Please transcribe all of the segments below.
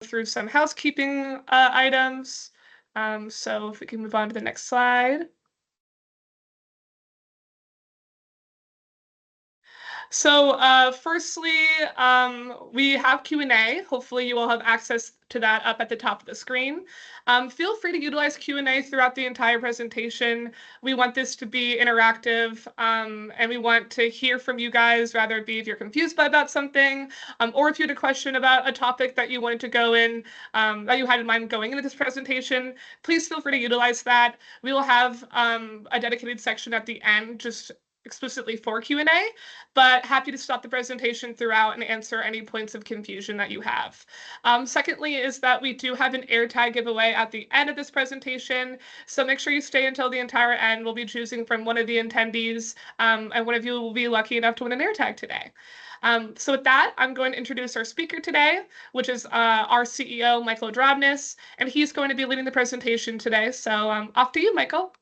through some housekeeping items. So if we can move on to the next slide. So firstly, we have Q&A. Hopefully you will have access to that up at the top of the screen. Feel free to utilize Q&A throughout the entire presentation. We want this to be interactive, and we want to hear from you guys, rather it be if you're confused about something, or if you had a question about a topic that you wanted to go in, that you had in mind going into this presentation, please feel free to utilize that. We will have a dedicated section at the end just explicitly for Q&A, but happy to stop the presentation throughout and answer any points of confusion that you have. Secondly is that we do have an AirTag giveaway at the end of this presentation, so make sure you stay until the entire end. We'll be choosing from one of the attendees, and one of you will be lucky enough to win an AirTag today. So with that, I'm going to introduce our speaker today, which is our CEO, Michael Drobnis, and he's going to be leading the presentation today. So off to you, Michael.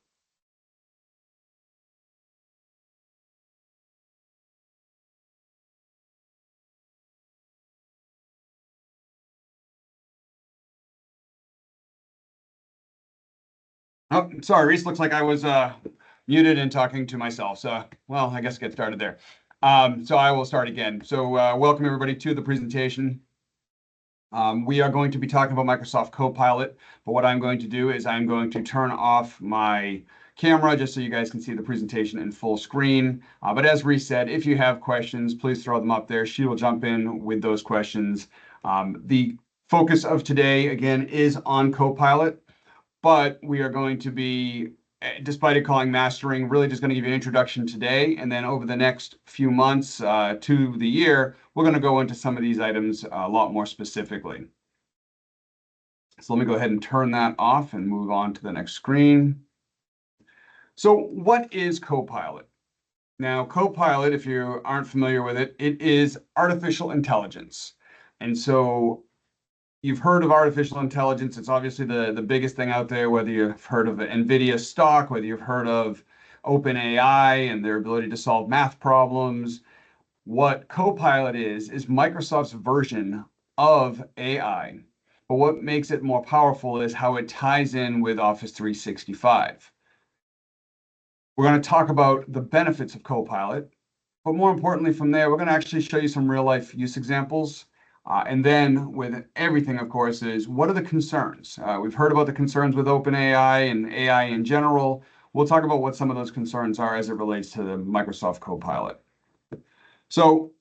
Oh, sorry, Reese. Looks like I was muted and talking to myself. So, well, I guess get started there. So I will start again. So welcome everybody to the presentation. We are going to be talking about Microsoft Copilot, but what I'm going to do is I'm going to turn off my camera just so you guys can see the presentation in full screen. But as Reese said, if you have questions, please throw them up there. She will jump in with those questions. The focus of today, again, is on Copilot. But we are going to be, despite it calling mastering, really just going to give you an introduction today. And then over the next few months to the year, we're going to go into some of these items a lot more specifically. So let me go ahead and turn that off and move on to the next screen. So what is Copilot? Now, Copilot, if you aren't familiar with it, it is artificial intelligence. And so you've heard of artificial intelligence. It's obviously the biggest thing out there, whether you've heard of NVIDIA stock, whether you've heard of OpenAI and their ability to solve math problems. What Copilot is Microsoft's version of AI. But what makes it more powerful is how it ties in with Office 365. We're going to talk about the benefits of Copilot, but more importantly from there, we're going to actually show you some real life use examples. And then with everything, of course, is what are the concerns? We've heard about the concerns with OpenAI and AI in general. We'll talk about what some of those concerns are as it relates to the Microsoft Copilot. So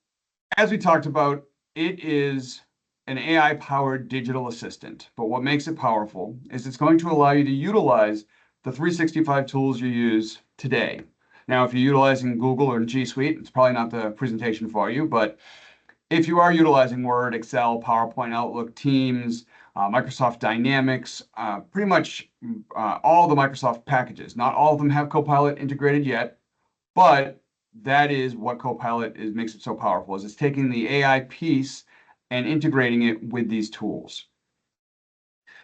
as we talked about, it is an AI-powered digital assistant. But what makes it powerful is it's going to allow you to utilize the 365 tools you use today. Now, if you're utilizing Google or G Suite, it's probably not the presentation for you, but if you are utilizing Word, Excel, PowerPoint, Outlook, Teams, Microsoft Dynamics, pretty much all the Microsoft packages. Not all of them have Copilot integrated yet, but that is what Copilot makes it so powerful, is it's taking the AI piece and integrating it with these tools.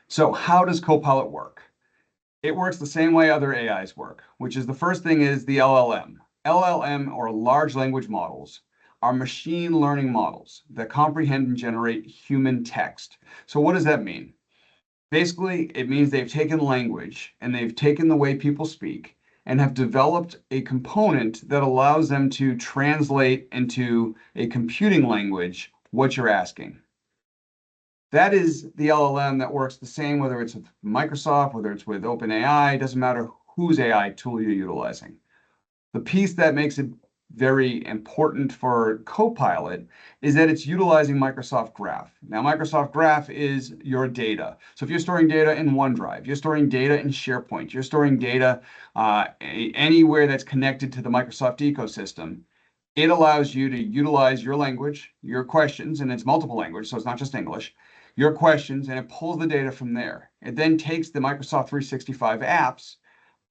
So how does Copilot work? It works the same way other AIs work, which is the first thing is the LLM. LLM, or large language models, are machine learning models that comprehend and generate human text. So what does that mean? Basically, it means they've taken language and they've taken the way people speak and have developed a component that allows them to translate into a computing language what you're asking. That is the LLM that works the same, whether it's with Microsoft, whether it's with OpenAI, it doesn't matter whose AI tool you're utilizing. The piece that makes it very important for Copilot is that it's utilizing Microsoft Graph. Now, Microsoft Graph is your data. So if you're storing data in OneDrive, you're storing data in SharePoint, you're storing data anywhere that's connected to the Microsoft ecosystem, it allows you to utilize your language, your questions, and it's multiple language, so it's not just English, your questions, and it pulls the data from there. It then takes the Microsoft 365 apps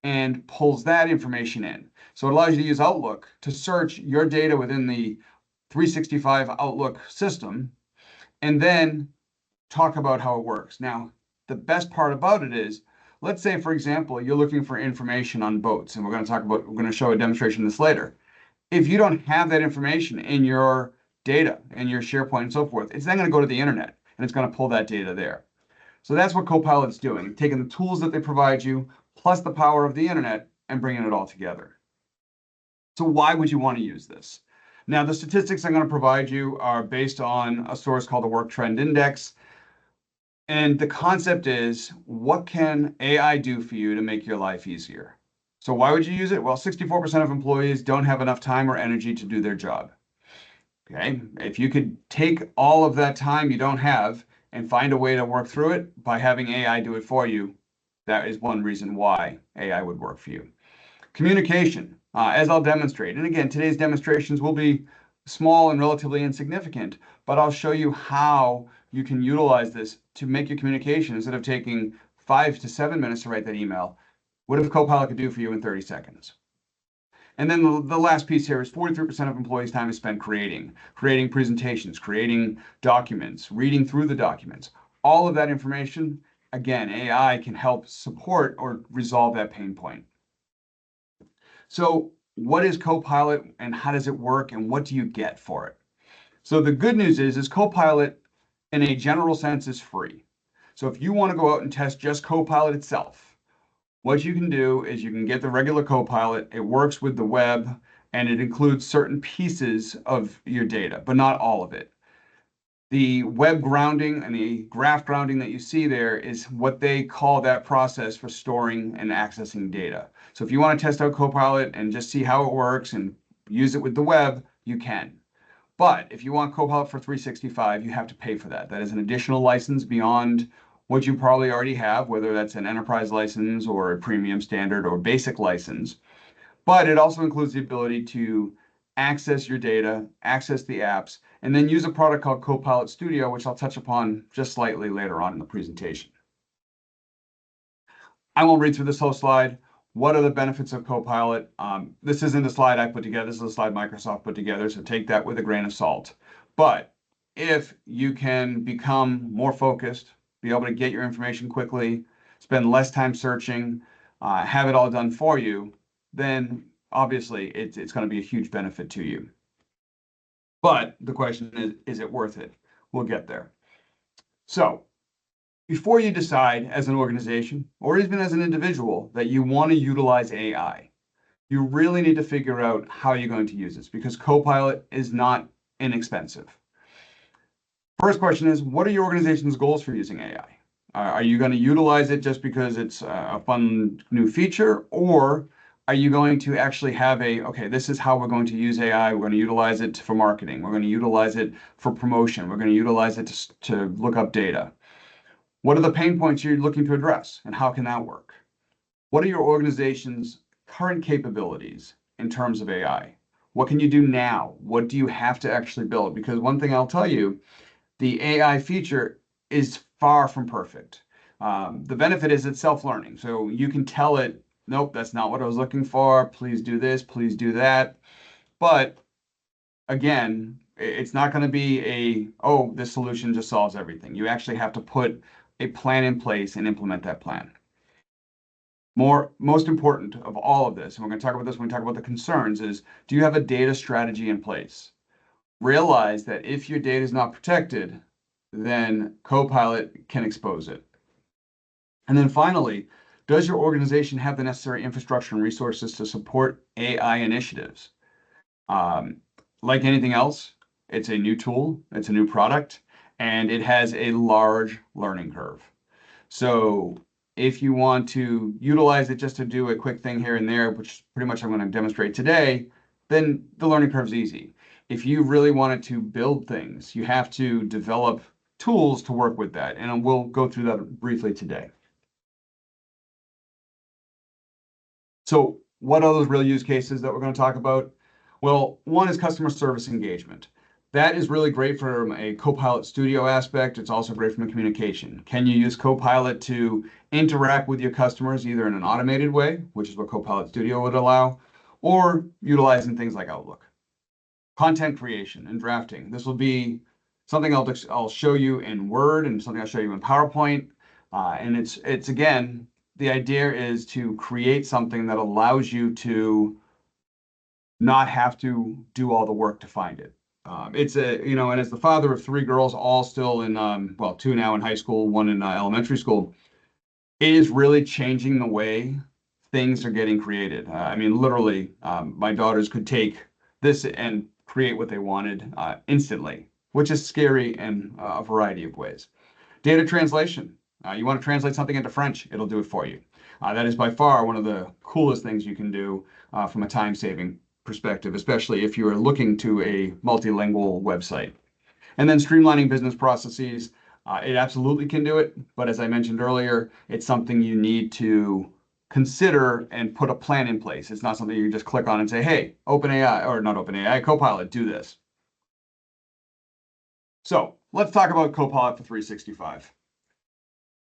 and pulls that information in. So it allows you to use Outlook to search your data within the 365 Outlook system and then talk about how it works. Now, the best part about it is, let's say, for example, you're looking for information on boats, and we're going to show a demonstration of this later. If you don't have that information in your data, in your SharePoint and so forth, it's then going to go to the internet. and it's going to pull that data there. So that's what Copilot's doing, taking the tools that they provide you, plus the power of the internet, and bringing it all together. So why would you want to use this? Now, the statistics I'm going to provide you are based on a source called the Work Trend Index. And the concept is, what can AI do for you to make your life easier? So why would you use it? Well, 64% of employees don't have enough time or energy to do their job. Okay, if you could take all of that time you don't have and find a way to work through it by having AI do it for you, that is one reason why AI would work for you. Communication, as I'll demonstrate. And again, today's demonstrations will be small and relatively insignificant, but I'll show you how you can utilize this to make your communication, instead of taking 5 to 7 minutes to write that email, what if Copilot could do for you in 30 seconds? And then the last piece here is 43% of employees' time is spent creating presentations, creating documents, reading through the documents. All of that information, again, AI can help support or resolve that pain point. So what is Copilot and how does it work and what do you get for it? So the good news is Copilot in a general sense is free. So if you want to go out and test just Copilot itself, what you can do is you can get the regular Copilot. It works with the web and it includes certain pieces of your data, but not all of it. The web grounding and the graph grounding that you see there is what they call that process for storing and accessing data. So if you want to test out Copilot and just see how it works and use it with the web, you can. But if you want Copilot for 365, you have to pay for that. That is an additional license beyond what you probably already have, whether that's an enterprise license or a premium standard or basic license. But it also includes the ability to access your data, access the apps, and then use a product called Copilot Studio, which I'll touch upon just slightly later on in the presentation. I won't read through this whole slide. What are the benefits of Copilot? This isn't a slide I put together. This is a slide Microsoft put together, so take that with a grain of salt. But if you can become more focused, be able to get your information quickly, spend less time searching, have it all done for you, then obviously it's going to be a huge benefit to you. But the question is it worth it? We'll get there. So before you decide as an organization or even as an individual that you want to utilize AI, you really need to figure out how you're going to use this, because Copilot is not inexpensive. First question is, what are your organization's goals for using AI? Are you going to utilize it just because it's a fun new feature, or are you going to actually have okay, this is how we're going to use AI. We're going to utilize it for marketing. We're going to utilize it for promotion. We're going to utilize it to look up data. What are the pain points you're looking to address, and how can that work? What are your organization's current capabilities in terms of AI? What can you do now? What do you have to actually build? Because one thing I'll tell you, the AI feature is far from perfect. The benefit is it's self-learning. So you can tell it, nope, that's not what I was looking for. Please do this, please do that. But again, it's not going to be oh, this solution just solves everything. You actually have to put a plan in place and implement that plan. Most important of all of this, and we're going to talk about this when we talk about the concerns, is do you have a data strategy in place? Realize that if your data is not protected, then Copilot can expose it. And then finally, does your organization have the necessary infrastructure and resources to support AI initiatives? Like anything else, it's a new tool, it's a new product, and it has a large learning curve. So if you want to utilize it just to do a quick thing here and there, which pretty much I'm going to demonstrate today, then the learning curve is easy. If you really wanted to build things, you have to develop tools to work with that, and we'll go through that briefly today. So what are those real use cases that we're going to talk about? Well, one is customer service engagement. That is really great from a Copilot Studio aspect. It's also great from a communication. Can you use Copilot to interact with your customers either in an automated way, which is what Copilot Studio would allow, or utilizing things like Outlook? Content creation and drafting. This will be something I'll show you in Word and something I'll show you in PowerPoint. And it's again, the idea is to create something that allows you to not have to do all the work to find it. It's and as the father of three girls, all still in, well, two now in high school, one in elementary school, it is really changing the way things are getting created. I mean, literally, my daughters could take this and create what they wanted instantly, which is scary in a variety of ways. Data translation. You want to translate something into French, it'll do it for you. That is by far one of the coolest things you can do from a time-saving perspective, especially if you are looking to a multilingual website. And then streamlining business processes. It absolutely can do it, but as I mentioned earlier, it's something you need to consider and put a plan in place. It's not something you just click on and say, hey, OpenAI, or not OpenAI, Copilot, do this. So let's talk about Copilot for 365.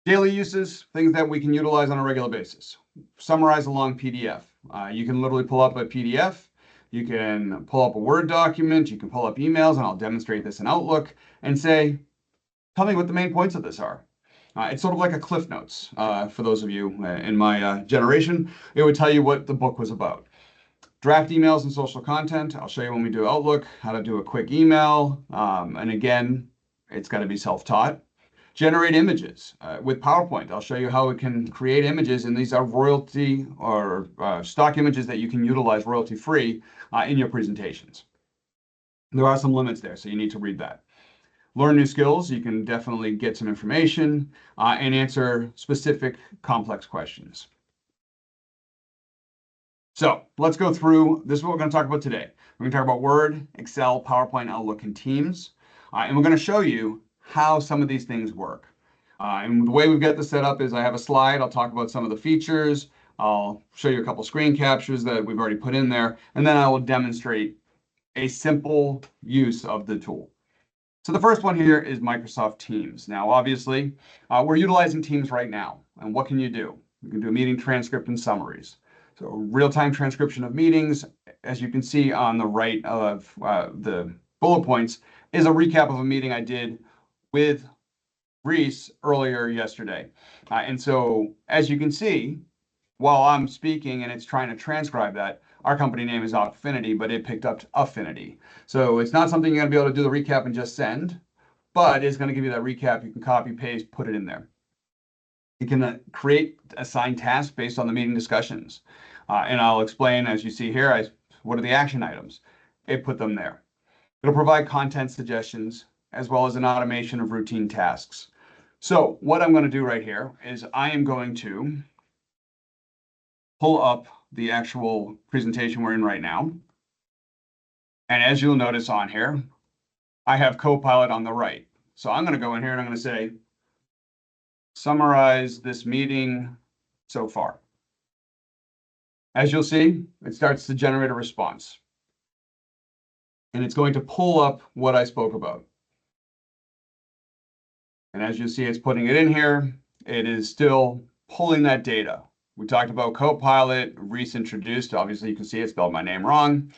Daily uses, things that we can utilize on a regular basis. Summarize a long PDF. You can literally pull up a PDF. You can pull up a Word document. You can pull up emails, and I'll demonstrate this in Outlook and say, tell me what the main points of this are. It's sort of like a Cliff Notes for those of you in my generation. It would tell you what the book was about. Draft emails and social content. I'll show you when we do Outlook how to do a quick email. And again, it's got to be self-taught. Generate images with PowerPoint. I'll show you how it can create images, and these are royalty or stock images that you can utilize royalty-free in your presentations. There are some limits there, so you need to read that. Learn new skills. You can definitely get some information and answer specific complex questions. So let's go through. This is what we're going to talk about today. We're going to talk about Word, Excel, PowerPoint, Outlook, and Teams. And we're going to show you how some of these things work. And the way we've got this set up is I have a slide. I'll talk about some of the features. I'll show you a couple screen captures that we've already put in there. And then I will demonstrate a simple use of the tool. So the first one here is Microsoft Teams. Now, obviously, we're utilizing Teams right now. And what can you do? You can do a meeting transcript and summaries. So real-time transcription of meetings, as you can see on the right of the bullet points, is a recap of a meeting I did with Reese earlier yesterday. And so, as you can see, while I'm speaking and it's trying to transcribe that, our company name is Affinity, but it picked up Affinity. So it's not something you're going to be able to do the recap and just send, but it's going to give you that recap. You can copy, paste, put it in there. You can create assigned tasks based on the meeting discussions. And I'll explain, as you see here, what are the action items. It put them there. It'll provide content suggestions as well as an automation of routine tasks. So what I'm going to do right here is I am going to pull up the actual presentation we're in right now. And as you'll notice on here, I have Copilot on the right. So I'm going to go in here and I'm going to say, summarize this meeting so far. As you'll see, it starts to generate a response. And it's going to pull up what I spoke about. And as you see, it's putting it in here. It is still pulling that data. We talked about Copilot, Reese introduced. Obviously, you can see it spelled my name wrong.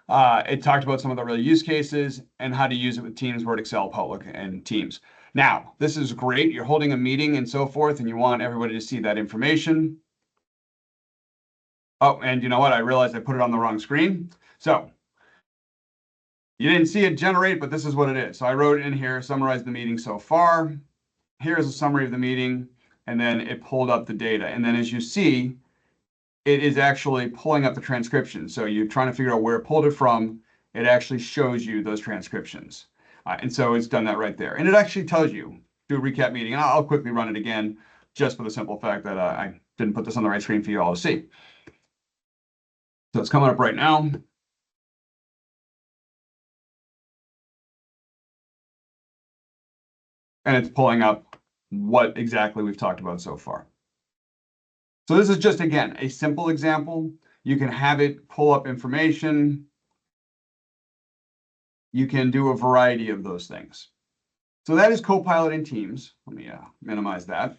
It talked about some of the real use cases and how to use it with Teams, Word, Excel, Outlook, and Teams. Now, this is great. You're holding a meeting and so forth, and you want everybody to see that information. Oh, and you know what? I realized I put it on the wrong screen. So you didn't see it generate, but this is what it is. So I wrote in here, summarize the meeting so far. Here's a summary of the meeting, and then it pulled up the data. And then as you see, it is actually pulling up the transcription. So you're trying to figure out where it pulled it from. It actually shows you those transcriptions. And so it's done that right there. And it actually tells you, do a recap meeting. And I'll quickly run it again, just for the simple fact that I didn't put this on the right screen for you all to see. So it's coming up right now. And it's pulling up what exactly we've talked about so far. So this is just, again, a simple example. You can have it pull up information. You can do a variety of those things. So that is Copilot in Teams. Let me minimize that.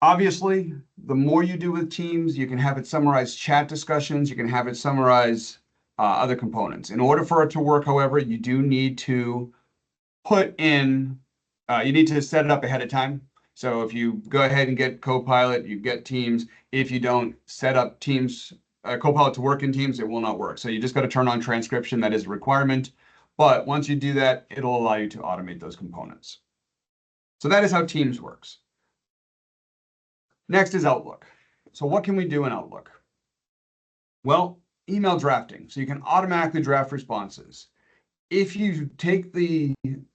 Obviously, the more you do with Teams, you can have it summarize chat discussions. You can have it summarize other components. In order for it to work, however, you do need to put in, you need to set it up ahead of time. So if you go ahead and get Copilot, you get Teams. If you don't set up Teams Copilot to work in Teams, it will not work. So you just got to turn on transcription. That is a requirement. But once you do that, it'll allow you to automate those components. So that is how Teams works. Next is Outlook. So what can we do in Outlook? Well, email drafting. So you can automatically draft responses. If you take the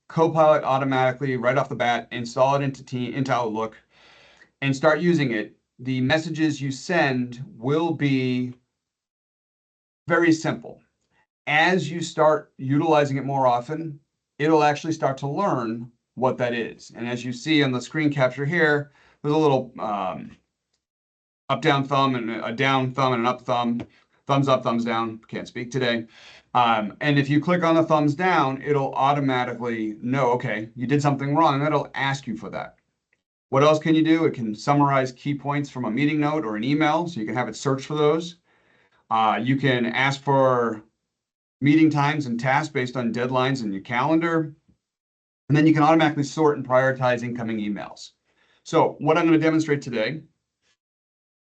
Copilot automatically right off the bat, install it into Outlook, and start using it, the messages you send will be very simple. As you start utilizing it more often, it'll actually start to learn what that is. And as you see on the screen capture here, there's a little up, down thumb, and a down thumb and an up thumb, thumbs up, thumbs down. Can't speak today. And if you click on the thumbs down, it'll automatically know, okay, you did something wrong, and it'll ask you for that. What else can you do? It can summarize key points from a meeting note or an email, so you can have it search for those. You can ask for meeting times and tasks based on deadlines in your calendar. And then you can automatically sort and prioritize incoming emails. So what I'm going to demonstrate today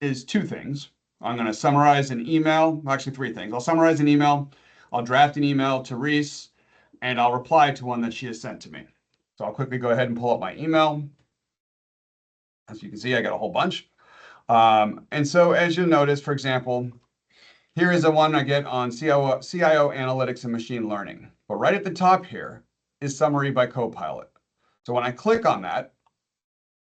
is two things. I'm going to summarize an email, actually three things. I'll summarize an email, I'll draft an email to Reese, and I'll reply to one that she has sent to me. So I'll quickly go ahead and pull up my email. As you can see, I got a whole bunch. And so as you'll notice, for example, here is the one I get on CIO analytics and machine learning. But right at the top here is summary by Copilot. So when I click on that,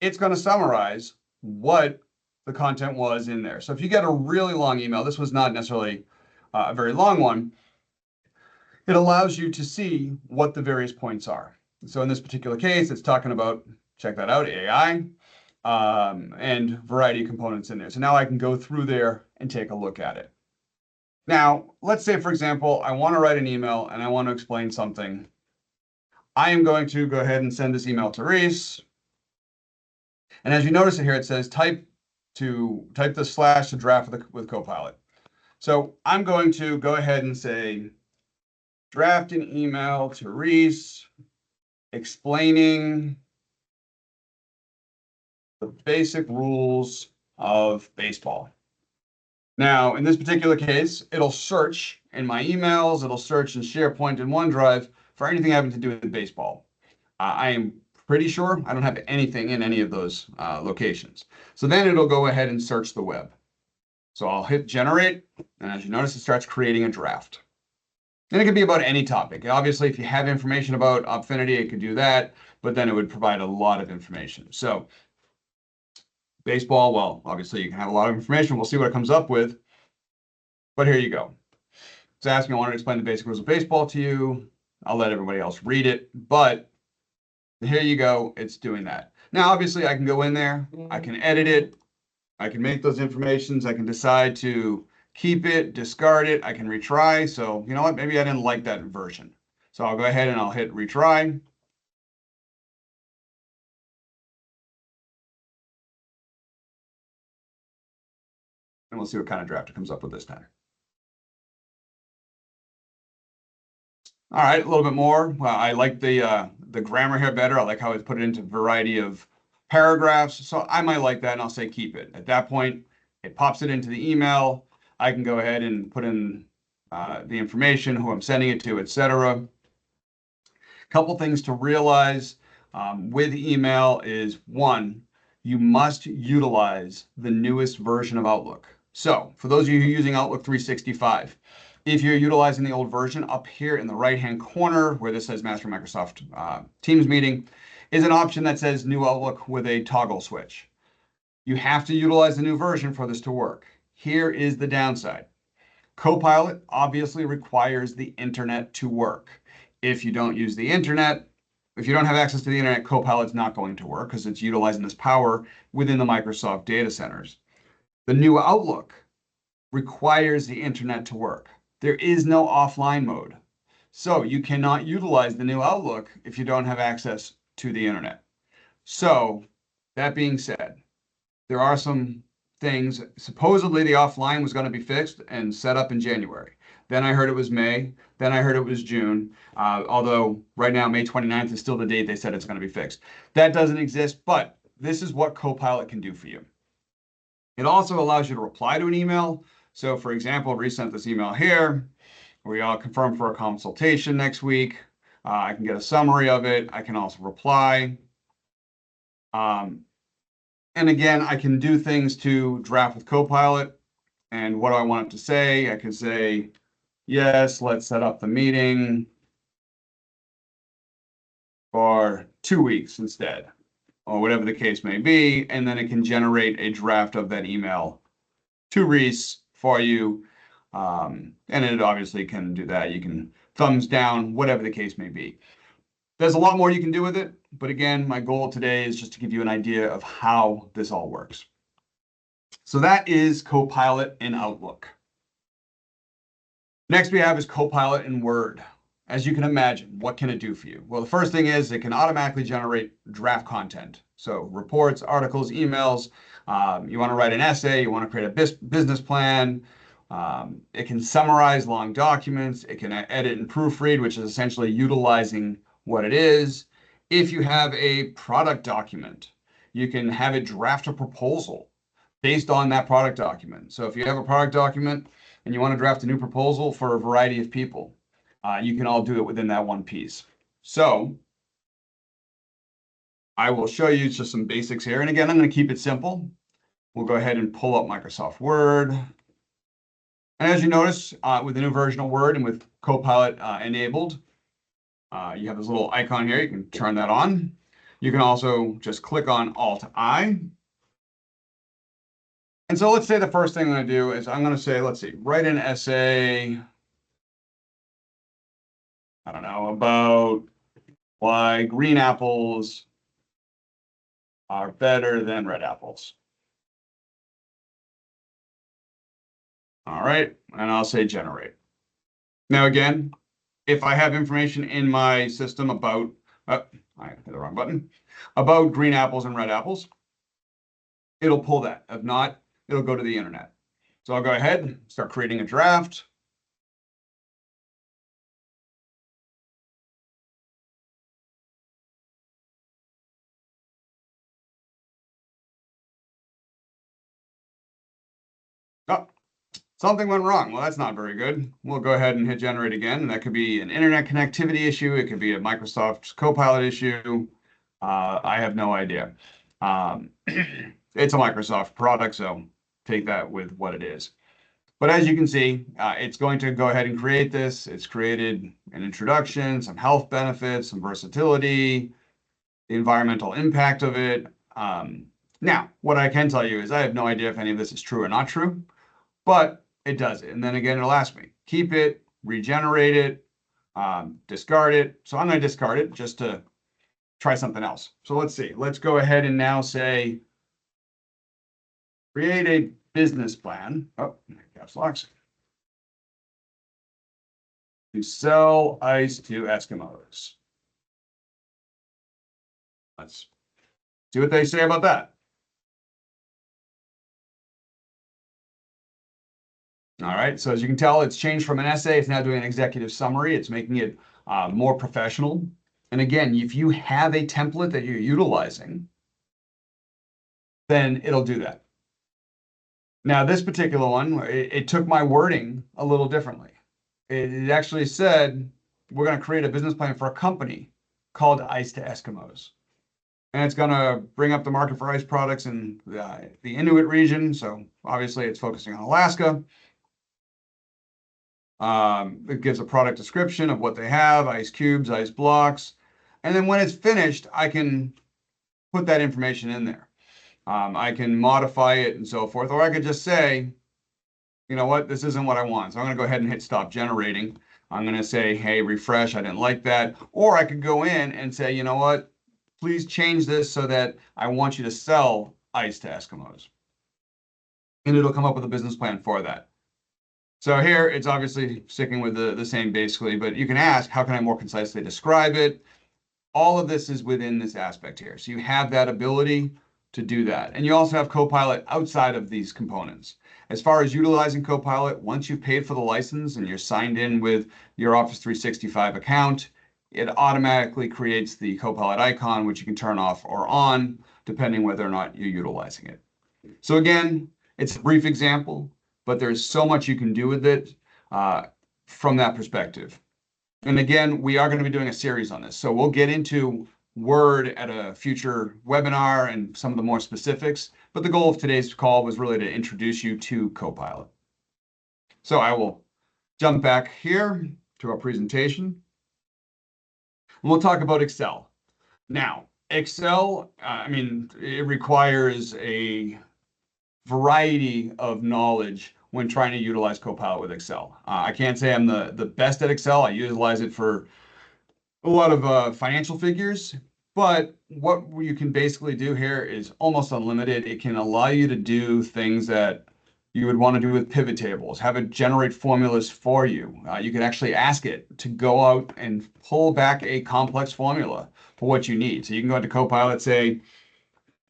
it's going to summarize what the content was in there. So if you get a really long email, this was not necessarily a very long one, it allows you to see what the various points are. So in this particular case, it's talking about, check that out, AI, and variety of components in there. So now I can go through there and take a look at it. Now, let's say, for example, I want to write an email and I want to explain something. I am going to go ahead and send this email to Reese. And as you notice it here, it says type the slash to draft with Copilot. So I'm going to go ahead and say, draft an email to Reese explaining the basic rules of baseball. Now, in this particular case, it'll search in my emails, it'll search in SharePoint and OneDrive for anything having to do with baseball. I am pretty sure I don't have anything in any of those locations. So then it'll go ahead and search the web. So I'll hit generate, and as you notice, it starts creating a draft. And it can be about any topic. Obviously, if you have information about Opfinity, it could do that, but then it would provide a lot of information. So baseball, well, obviously you can have a lot of information. We'll see what it comes up with. But here you go. It's asking, I want to explain the basic rules of baseball to you. I'll let everybody else read it, but here you go. It's doing that. Now, obviously, I can go in there. I can edit it. I can make those informations. I can decide to keep it, discard it. I can retry. So you know what? Maybe I didn't like that version. So I'll go ahead and I'll hit retry. And we'll see what kind of draft it comes up with this time. All right, a little bit more. Well, I like the grammar here better. I like how it's put it into a variety of paragraphs. So I might like that, and I'll say keep it. At that point, it pops it into the email. I can go ahead and put in the information, who I'm sending it to, etc. Couple things to realize with email is, one, you must utilize the newest version of Outlook. So for those of you who are using Outlook 365, if you're utilizing the old version, up here in the right-hand corner where this says Master Microsoft Teams Meeting is an option that says New Outlook with a toggle switch. You have to utilize the new version for this to work. Here is the downside. Copilot obviously requires the internet to work. If you don't use the internet, if you don't have access to the internet, Copilot's not going to work because it's utilizing this power within the Microsoft data centers. The new Outlook requires the internet to work. There is no offline mode. So you cannot utilize the new Outlook if you don't have access to the internet. So that being said, there are some things, supposedly the offline was going to be fixed and set up in January. Then I heard it was May. Then I heard it was June. Although right now, May 29th is still the date they said it's going to be fixed. That doesn't exist, but this is what Copilot can do for you. It also allows you to reply to an email. So for example, resent this email here. We all confirm for a consultation next week. I can get a summary of it. I can also reply. And again, I can do things to draft with Copilot. And what do I want it to say? I can say, yes, let's set up the meeting for 2 weeks instead, or whatever the case may be. And then it can generate a draft of that email to Reese for you. And it obviously can do that. You can thumbs down, whatever the case may be. There's a lot more you can do with it. But again, my goal today is just to give you an idea of how this all works. So that is Copilot in Outlook. Next we have is Copilot in Word. As you can imagine, what can it do for you? Well, the first thing is it can automatically generate draft content. So reports, articles, emails. You want to write an essay, you want to create a business plan. It can summarize long documents. It can edit and proofread, which is essentially utilizing what it is. If you have a product document, you can have it draft a proposal based on that product document. So if you have a product document and you want to draft a new proposal for a variety of people, you can all do it within that one piece. So I will show you just some basics here. And again, I'm going to keep it simple. We'll go ahead and pull up Microsoft Word. And as you notice, with the new version of Word and with Copilot enabled, you have this little icon here. You can turn that on. You can also just click on Alt-I. And so let's say the first thing I'm going to do is I'm going to say, let's see, write an essay, I don't know, about why green apples are better than red apples. All right, and I'll say generate. Now again, if I have information in my system about, I hit the wrong button, about green apples and red apples, it'll pull that. If not, it'll go to the internet. So I'll go ahead and start creating a draft. Oh, something went wrong. Well, that's not very good. We'll go ahead and hit generate again. And that could be an internet connectivity issue. It could be a Microsoft Copilot issue. I have no idea. It's a Microsoft product, so take that with what it is. But as you can see, it's going to go ahead and create this. It's created an introduction, some health benefits, some versatility, the environmental impact of it. Now, what I can tell you is I have no idea if any of this is true or not true, but it does it. And then again, it'll ask me, keep it, regenerate it, discard it. So I'm going to discard it just to try something else. So let's see. Let's go ahead and now say, create a business plan. Oh, caps locks. To sell ice to Eskimos. Let's see what they say about that. All right, so as you can tell, it's changed from an essay. It's now doing an executive summary. It's making it more professional. And again, if you have a template that you're utilizing, then it'll do that. Now, this particular one, it took my wording a little differently. It actually said, we're going to create a business plan for a company called Ice to Eskimos. And it's going to bring up the market for ice products in the Inuit region. So obviously, it's focusing on Alaska. It gives a product description of what they have, ice cubes, ice blocks. And then when it's finished, I can put that information in there. I can modify it and so forth, or I could just say, you know what, this isn't what I want. So I'm going to go ahead and hit stop generating. I'm going to say, hey, refresh, I didn't like that. Or I could go in and say, you know what, please change this so that I want you to sell ice to Eskimos. And it'll come up with a business plan for that. So here, it's obviously sticking with the same basically, but you can ask, how can I more concisely describe it? All of this is within this aspect here. So you have that ability to do that. And you also have Copilot outside of these components. As far as utilizing Copilot, once you've paid for the license and you're signed in with your Office 365 account, it automatically creates the Copilot icon, which you can turn off or on, depending whether or not you're utilizing it. So again, it's a brief example. but there's so much you can do with it from that perspective. And again, we are going to be doing a series on this. So we'll get into Word at a future webinar and some of the more specifics. But the goal of today's call was really to introduce you to Copilot. So I will jump back here to our presentation. And we'll talk about Excel. Now, Excel, it requires a variety of knowledge when trying to utilize Copilot with Excel. I can't say I'm the best at Excel. I utilize it for a lot of financial figures, but what you can basically do here is almost unlimited. It can allow you to do things that you would want to do with pivot tables, have it generate formulas for you. You can actually ask it to go out and pull back a complex formula for what you need. So you can go into Copilot, say,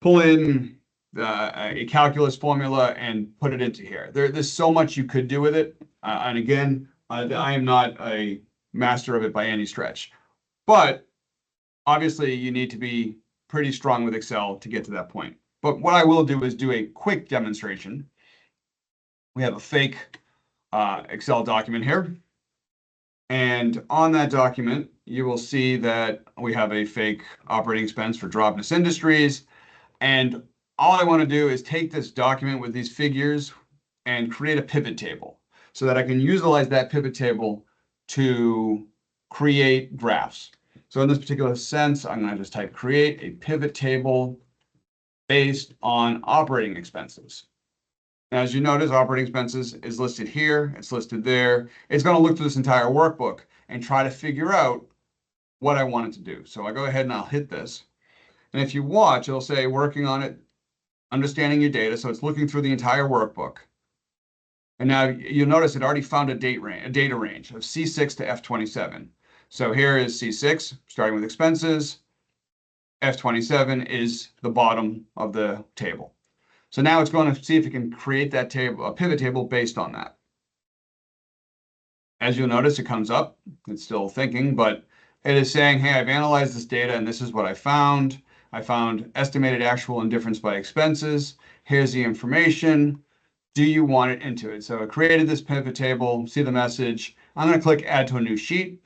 pull in a calculus formula and put it into here. There's so much you could do with it. And again, I am not a master of it by any stretch. But obviously, you need to be pretty strong with Excel to get to that point. But what I will do is do a quick demonstration. We have a fake Excel document here. And on that document, you will see that we have a fake operating expense for Dropness Industries. And all I want to do is take this document with these figures and create a pivot table so that I can utilize that pivot table to create graphs. So in this particular sense, I'm going to just type create a pivot table based on operating expenses. Now, as you notice, operating expenses is listed here. It's listed there. It's going to look through this entire workbook and try to figure out what I want it to do. So I go ahead and I'll hit this. And if you watch, it'll say working on it, understanding your data. So it's looking through the entire workbook. And now you'll notice it already found a data range of C6 to F27. So here is C6, starting with expenses. F27 is the bottom of the table. So now it's going to see if it can create that table, a pivot table based on that. As you'll notice, it comes up. It's still thinking, but it is saying, hey, I've analyzed this data and this is what I found. I found estimated actual and difference by expenses. Here's the information. Do you want it into it? So I created this pivot table, see the message. I'm going to click add to a new sheet.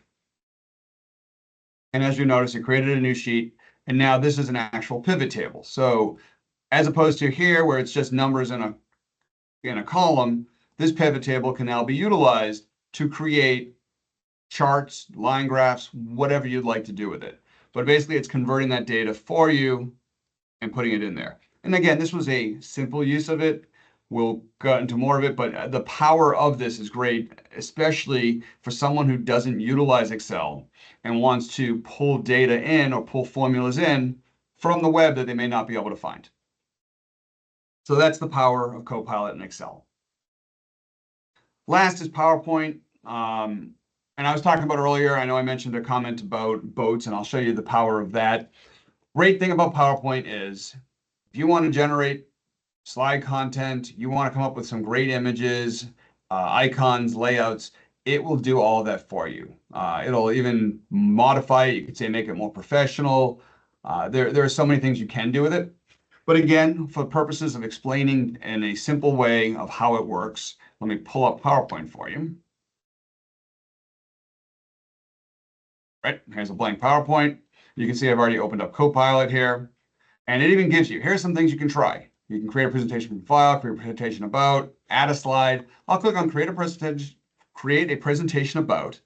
And as you notice, it created a new sheet. And now this is an actual pivot table. So as opposed to here, where it's just numbers in a column, this pivot table can now be utilized to create charts, line graphs, whatever you'd like to do with it. But basically, it's converting that data for you and putting it in there. And again, this was a simple use of it. We'll go into more of it, but the power of this is great, especially for someone who doesn't utilize Excel and wants to pull data in or pull formulas in from the web that they may not be able to find. So that's the power of Copilot in Excel. Last is PowerPoint. And I was talking about earlier, I know I mentioned a comment about boats, and I'll show you the power of that. Great thing about PowerPoint is if you want to generate slide content, you want to come up with some great images, icons, layouts, it will do all of that for you. It'll even modify it. You could say make it more professional. There are so many things you can do with it. But again, for purposes of explaining in a simple way of how it works, let me pull up PowerPoint for you. Right, here's a blank PowerPoint. You can see I've already opened up Copilot here. And it even gives you, here's some things you can try. You can create a presentation from file, create a presentation about, add a slide. I'll click on create a presentation about,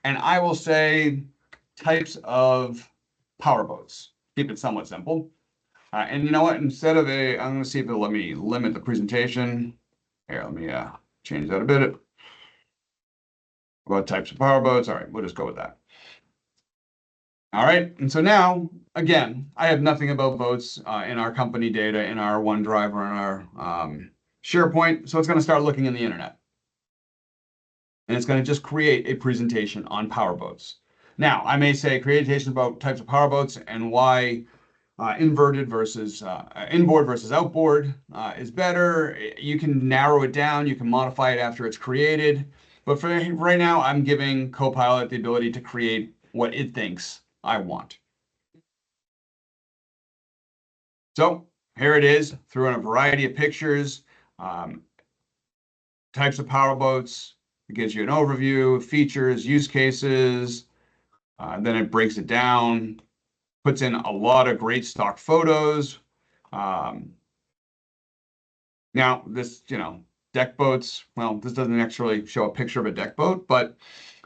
and I will say types of powerboats. Keep it somewhat simple. And you know what? Instead of I'm going to see if it'll let me limit the presentation. Here, let me change that a bit. About types of powerboats. All right, we'll just go with that. All right, and so now, again, I have nothing about boats in our company data, in our OneDrive, or in our SharePoint, so it's going to start looking in the internet. And it's going to just create a presentation on powerboats. Now, I may say create a presentation about types of powerboats and why inboard versus outboard is better. You can narrow it down. You can modify it after it's created. But for right now, I'm giving Copilot the ability to create what it thinks I want. So here it is through a variety of pictures. types of powerboats. It gives you an overview, features, use cases. Then it breaks it down, puts in a lot of great stock photos. Um, Now, this, deck boats, well, this doesn't actually show a picture of a deck boat, but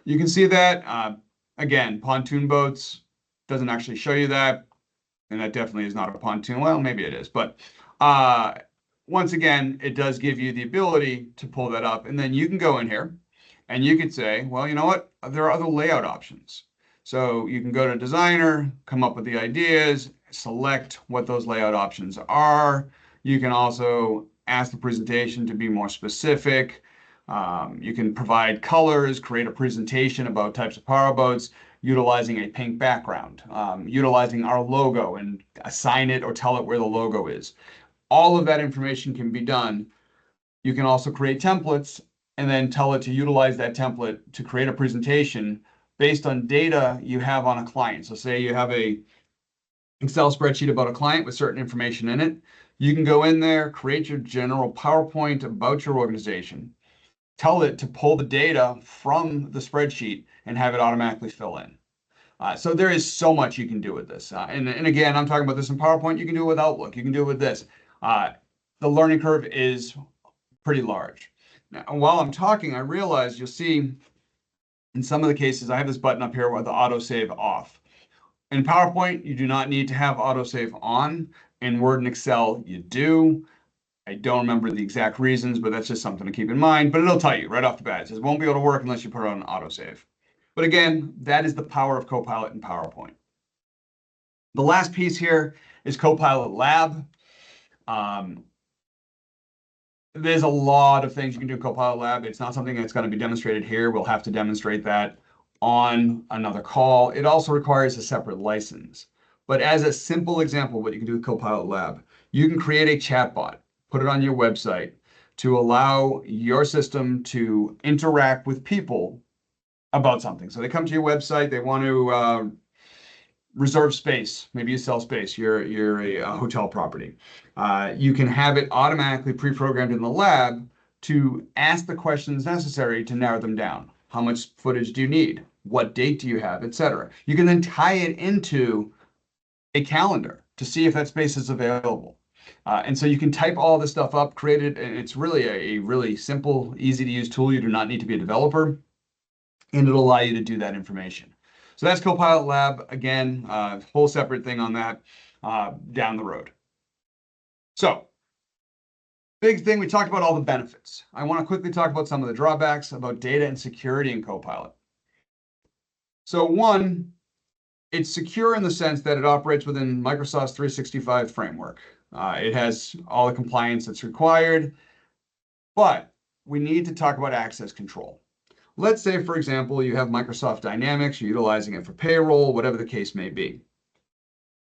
you can see that. Again, pontoon boats doesn't actually show you that. And that definitely is not a pontoon. Well, maybe it is, but uh, once again, it does give you the ability to pull that up. And then you can go in here and you could say, well, you know what? There are other layout options. So you can go to designer, come up with the ideas, select what those layout options are. You can also ask the presentation to be more specific. You can provide colors, create a presentation about types of powerboats, utilizing a pink background, utilizing our logo and assign it or tell it where the logo is. All of that information can be done. You can also create templates and then tell it to utilize that template to create a presentation based on data you have on a client. So say you have a Excel spreadsheet about a client with certain information in it. You can go in there, create your general PowerPoint about your organization, tell it to pull the data from the spreadsheet and have it automatically fill in. So there is so much you can do with this. And again, I'm talking about this in PowerPoint. You can do it with Outlook. You can do it with this. The learning curve is pretty large. Now, while I'm talking, I realize you'll see in some of the cases, I have this button up here with the autosave off. In PowerPoint, you do not need to have autosave on. In Word and Excel, you do. I don't remember the exact reasons, but that's just something to keep in mind. But it'll tell you right off the bat. It says, won't be able to work unless you put it on autosave. But again, that is the power of Copilot and PowerPoint. The last piece here is Copilot Lab. There's a lot of things you can do in Copilot Lab. It's not something that's going to be demonstrated here. We'll have to demonstrate that on another call. It also requires a separate license. But as a simple example, what you can do with Copilot Lab, you can create a chatbot, put it on your website to allow your system to interact with people about something. So they come to your website, they want to reserve space. Maybe you sell space. You're a hotel property. You can have it automatically pre-programmed in the lab to ask the questions necessary to narrow them down. How much footage do you need? What date do you have, etc. You can then tie it into a calendar to see if that space is available. And so you can type all this stuff up, create it, and it's really a really simple, easy to use tool. You do not need to be a developer, and it'll allow you to do that information. So that's Copilot Lab. Again, whole separate thing on that down the road. So big thing, we talked about all the benefits. I want to quickly talk about some of the drawbacks about data and security in Copilot. So one, it's secure in the sense that it operates within Microsoft's 365 framework. It has all the compliance that's required, but we need to talk about access control. Let's say, for example, you have Microsoft Dynamics, you're utilizing it for payroll, whatever the case may be.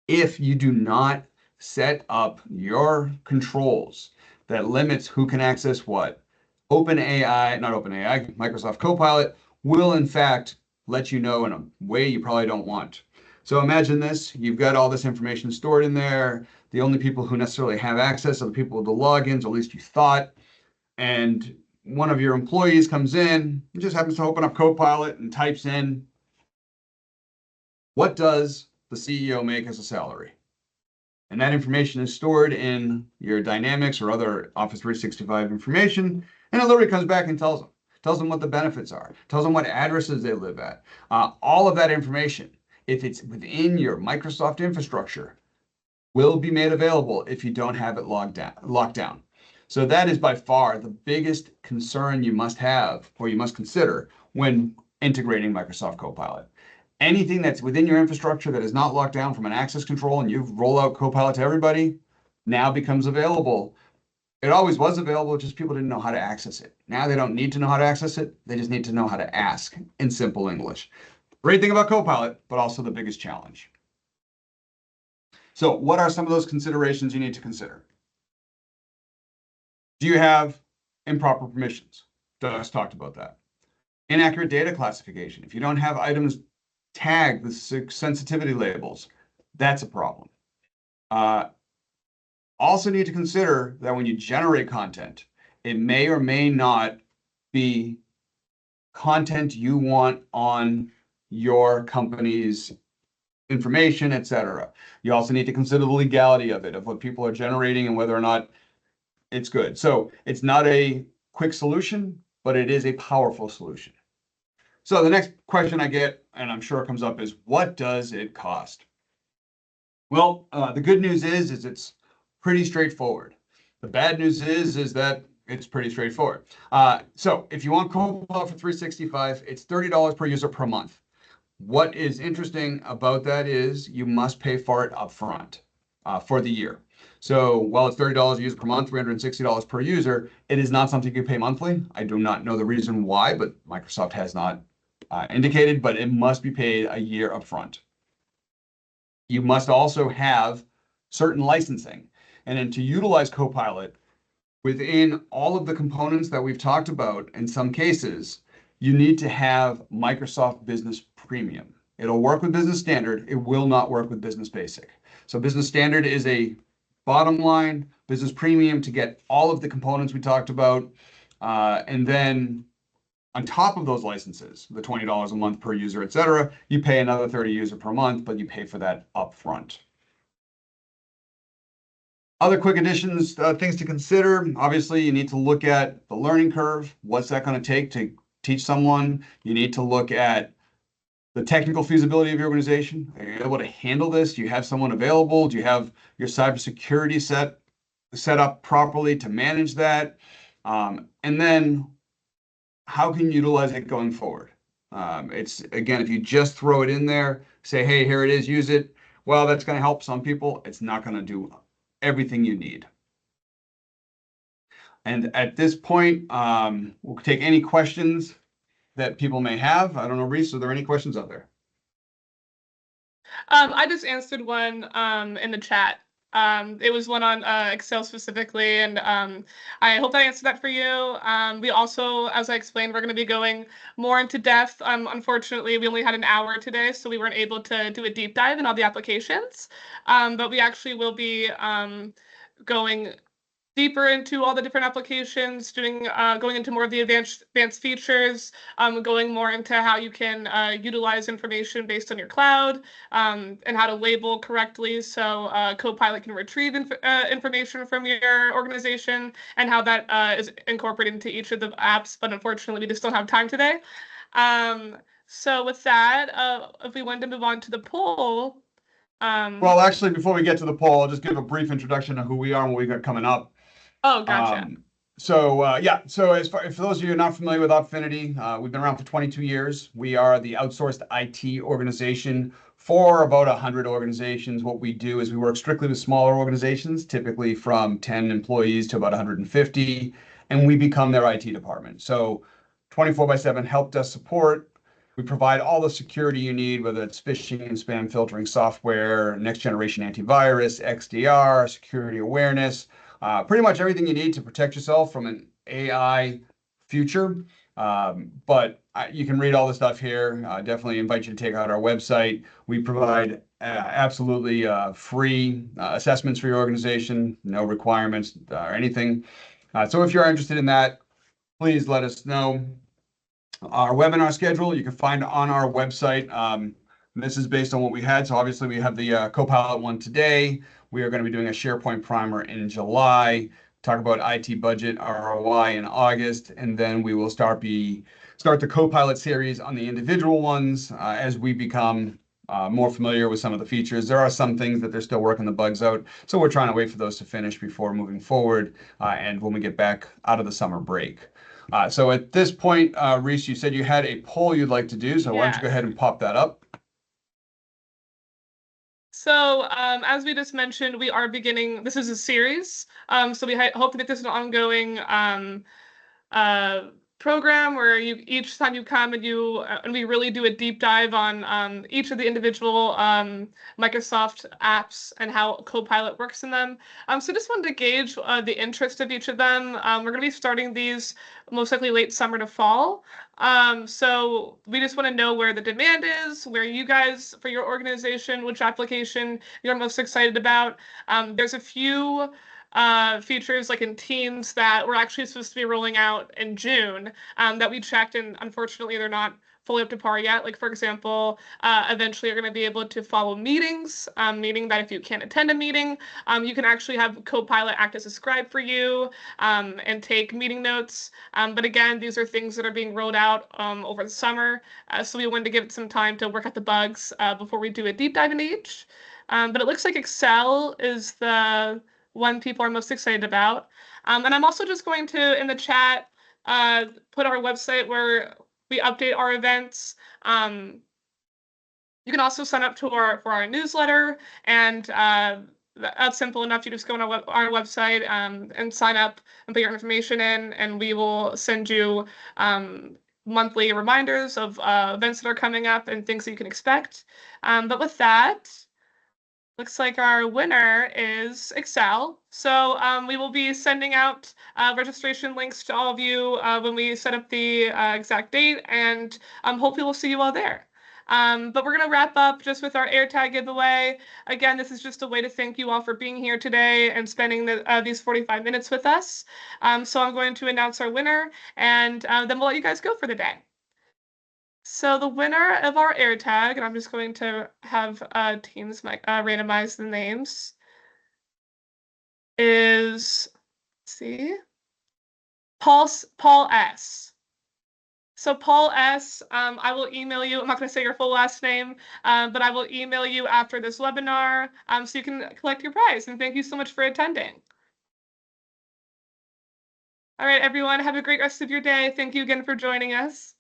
If you do not set up your controls that limits who can access what, Microsoft Copilot will in fact let you know in a way you probably don't want. So imagine this, you've got all this information stored in there. The only people who necessarily have access are the people with the logins, or at least you thought. And one of your employees comes in, just happens to open up Copilot and types in, what does the CEO make as a salary? And that information is stored in your Dynamics or other Office 365 information. And it literally comes back and tells them what the benefits are, tells them what addresses they live at. All of that information, if it's within your Microsoft infrastructure, will be made available if you don't have it locked down. So that is by far the biggest concern you must have or you must consider when integrating Microsoft Copilot. Anything that's within your infrastructure that is not locked down from an access control and you roll out Copilot to everybody now becomes available. It always was available, just people didn't know how to access it. Now they don't need to know how to access it. They just need to know how to ask in simple English. Great thing about Copilot, but also the biggest challenge. So what are some of those considerations you need to consider? Do you have improper permissions? Doug's talked about that. Inaccurate data classification. If you don't have items tagged with sensitivity labels, that's a problem. Also need to consider that when you generate content, it may or may not be content you want on your company's information, etc. You also need to consider the legality of it, of what people are generating and whether or not it's good. So it's not a quick solution, but it is a powerful solution. So the next question I get, and I'm sure it comes up, is what does it cost? Well, the good news is it's pretty straightforward. The bad news is that it's pretty straightforward. So if you want Copilot for 365, it's $30 per user per month. What is interesting about that is you must pay for it upfront for the year. So while it's $30 a user per month, $360 per user, it is not something you pay monthly. I do not know the reason why, but Microsoft has not indicated, but it must be paid a year upfront. You must also have certain licensing. And then to utilize Copilot within all of the components that we've talked about, in some cases, you need to have Microsoft Business Premium. It'll work with Business Standard. It will not work with Business Basic. So Business Standard is a bottom line, Business Premium to get all of the components we talked about. And then on top of those licenses, the $20 a month per user, et cetera, you pay another 30 user per month, but you pay for that upfront. Other quick additions, things to consider. Obviously, you need to look at the learning curve. What's that going to take to teach someone? You need to look at the technical feasibility of your organization. Are you able to handle this? Do you have someone available? Do you have your cybersecurity set up properly to manage that? And then how can you utilize it going forward? It's again, if you just throw it in there, say, hey, here it is, use it. Well, that's going to help some people. It's not going to do everything you need. And at this point, we'll take any questions that people may have. I don't know, Reese, are there any questions out there? I just answered one in the chat. It was one on Excel specifically, and I hope I answered that for you. We also, as I explained, we're going to be going more into depth. Unfortunately, we only had an hour today, so we weren't able to do a deep dive in all the applications. But we actually will be going deeper into all the different applications, going into more of the advanced features, going more into how you can utilize information based on your cloud, and how to label correctly so Copilot can retrieve information from your organization, and how that is incorporated into each of the apps. But unfortunately, we just don't have time today. So with that, if we wanted to move on to the poll. Well, actually, before we get to the poll, I'll just give a brief introduction of who we are and what we got coming up. Oh, gotcha. Yeah, so for those of you who are not familiar with Opfinity, we've been around for 22 years. We are the outsourced IT organization for about 100 organizations. What we do is we work strictly with smaller organizations, typically from 10 employees to about 150, and we become their IT department. So 24/7 help desk support. We provide all the security you need, whether it's phishing and spam filtering software, next generation antivirus, XDR, security awareness, pretty much everything you need to protect yourself from an AI future. But you can read all the stuff here. Definitely invite you to take out our website. We provide absolutely free assessments for your organization, no requirements or anything. So if you're interested in that, please let us know. Our webinar schedule you can find on our website. This is based on what we had. So obviously we have the Copilot one today. We are going to be doing a SharePoint primer in July, talk about IT budget ROI in August, and then we will start the Copilot series on the individual ones as we become more familiar with some of the features. There are some things that they're still working the bugs out, so we're trying to wait for those to finish before moving forward and when we get back out of the summer break. So at this point, Reese, you said you had a poll you'd like to do, so why don't you go ahead and pop that up? So as we just mentioned, we are beginning, this is a series, so we hope to make this an ongoing program where each time you come and we really do a deep dive on each of the individual Microsoft apps and how Copilot works in them. So just wanted to gauge the interest of each of them. We're going to be starting these most likely late summer to fall. So we just want to know where the demand is, where you guys, for your organization, which application you're most excited about. There's a few features like in Teams that were actually supposed to be rolling out in June that we checked, and unfortunately they're not fully up to par yet. Like, for example, eventually you're going to be able to follow meetings, meaning that if you can't attend a meeting, you can actually have Copilot act as a scribe for you and take meeting notes. But again, these are things that are being rolled out over the summer, so we wanted to give it some time to work out the bugs before we do a deep dive into each. But it looks like Excel is the one people are most excited about. And I'm also just going to, in the chat, put our website where we update our events. You can also sign up to for our newsletter, and that's simple enough. You just go on our website and sign up and put your information in, and we will send you monthly reminders of events that are coming up and things that you can expect. But with that, looks like our winner is Excel. So we will be sending out registration links to all of you when we set up the exact date, and hopefully we'll see you all there. But we're going to wrap up just with our AirTag giveaway. Again, this is just a way to thank you all for being here today and spending these 45 minutes with us. So I'm going to announce our winner, and then we'll let you guys go for the day. So the winner of our AirTag, and I'm just going to have teams randomize the names, is, let's see, Paul S. So Paul S, I will email you. I'm not going to say your full last name, but I will email you after this webinar so you can collect your prize. And thank you so much for attending. All right, everyone, have a great rest of your day. Thank you again for joining us.